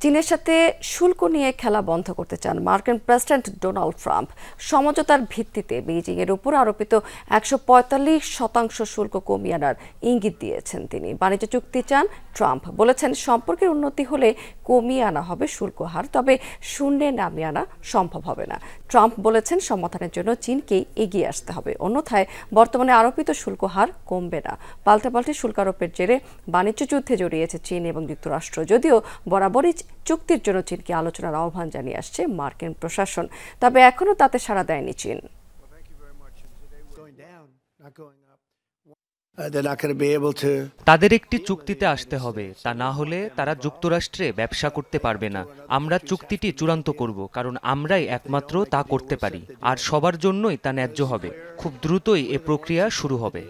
চীনের সাথে শুল্ক নিয়ে খেলা বন্ধ করতে চান মার্কিন প্রেসিডেন্ট ডোনাল্ড ট্রাম্প। সমঝোতার ভিত্তিতে বেইজিং এর উপর আরোপিত 145% শুল্ক কমিয়ে আনার ইঙ্গিত দিয়েছেন তিনি। বাণিজ্য চুক্তি চান ট্রাম্প, বলেছেন সম্পর্কের উন্নতি হলে কমিয়ে আনা হবে শুল্ক হার, তবে শূন্যে নামিয়ে আনা সম্ভব হবে না। ট্রাম্প বলেছেন সমাধানের জন্য চীনকেই এগিয়ে আসতে হবে, অন্যথায় বর্তমানে আরোপিত শুল্ক হার কমবে না। পাল্টাপাল্টি শুল্ক আরোপের জেরে বাণিজ্য যুদ্ধে জড়িয়েছে চীন এবং যুক্তরাষ্ট্র। যদিও বরাবরই চুক্তির জন্য চীনকে আলোচনার আহ্বান জানিয়ে আসছে মার্কিন প্রশাসন, তবে এখনও তাতে সাড়া দেয়নি চীন। তাদের একটি চুক্তিতে আসতে হবে, তা না হলে তারা যুক্তরাষ্ট্রে ব্যবসা করতে পারবে না। আমরা চুক্তিটি চূড়ান্ত করব, কারণ আমরাই একমাত্র তা করতে পারি, আর সবার জন্যই তা ন্যায্য হবে। খুব দ্রুতই এ প্রক্রিয়া শুরু হবে।